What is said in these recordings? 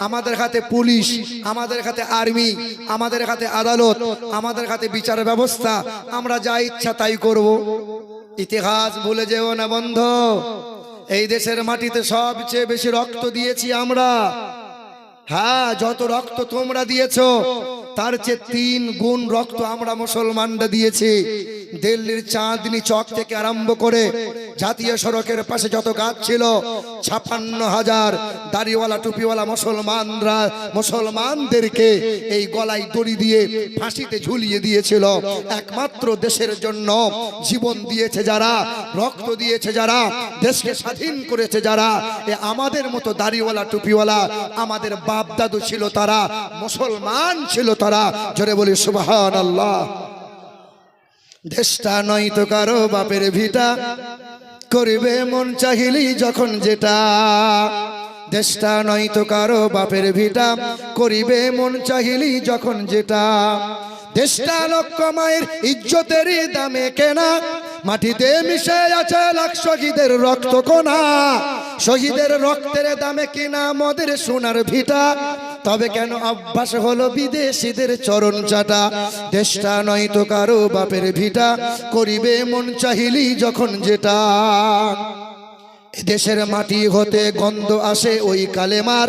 আমাদের হাতে পুলিশ, আমাদের হাতে আর্মি, আমাদের হাতে আদালত, আমাদের হাতে বিচার ব্যবস্থা, আমরা যা ইচ্ছা তাই করব। ইতিহাস ভুলে যেও না বন্ধু। এই দেশের মাটিতে সবচেয়ে বেশি রক্ত দিয়েছি আমরা। হ্যাঁ, যত রক্ত তোমরা দিয়েছো তার চেয়ে 3 গুণ রক্ত আমরা মুসলমানরা দিয়েছি। দিল্লির চাঁদনি চক থেকে আরম্ভ করে জাতীয় সড়কের পাশে যত গাছ ছিল 56,000 দাড়িওয়ালা টুপিওয়ালা মুসলমানদেরকে এই গলায় দড়ি দিয়ে ফাঁসিতে ঝুলিয়ে দিয়েছিল। একমাত্র দেশের জন্য জীবন দিয়েছে যারা, রক্ত দিয়েছে যারা, দেশকে স্বাধীন করেছে যারা, আমাদের মতো দাড়িওয়ালা টুপিওয়ালা আমাদের বাপ দাদু ছিল, তারা মুসলমান ছিল তারা। জোরে বলি সুবহানাল্লাহ। দেশটা নয় তো কারো বাপের ভিটা, করিবে মন চাহিলি যখন যেটা। দেশটা নয় তো কারো বাপের ভিটা, করিবে মন চাহিলি যখন যেটা। দেশটা লক্ষ মায়ের ইজ্জতের দামে কেনা, মাটিতে মিশে আছে লাখ শহীদের রক্ত কোনা। শহীদের রক্তের দামে কিনা মদের সোনার ভিটা, তবে কেন অভ্যাস হলো বিদেশিদের চরণ চাটা। দেশটা নয় তো কারো বাপের ভিটা, করিবে মন চাহিলি যখন যেটা। এদেশের মাটি হতে গন্ধ আসে ওই কালেমার,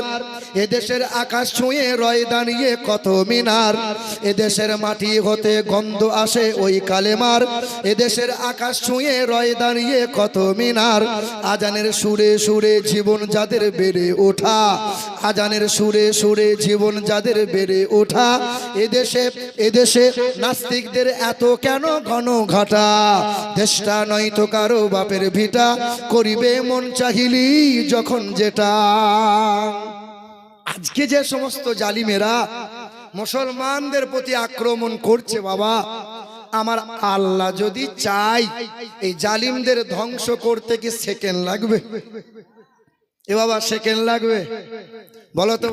এদেশের আকাশ ছুঁয়ে রয় দাঁড়িয়ে কত মিনার। এদেশের মাটি হতে গন্ধ আসে ওই কালেমার, এদেশের আকাশ ছুঁয়ে রয় দাঁড়িয়ে কত মিনার। আজানের সুরে সুরে জীবন যাদের বেড়ে ওঠা, আজানের সুরে সুরে জীবন যাদের বেড়ে ওঠা। এদেশে নাস্তিকদের এত কেন ঘন ঘটা। দেশটা নয় তো কারো বাপের ভিটা, করিবে মন চাহিলি যখন যেটা। আজকে যে সমস্ত জালিমেরা মুসলমানদের প্রতি আক্রমণ করছে, বাবা আমার আল্লাহ যদি চাই এই জালিমদের ধ্বংস করতে কি সেকেন্ড লাগবে? এ বাবা সেকেন্ড লাগবে? বলো তো।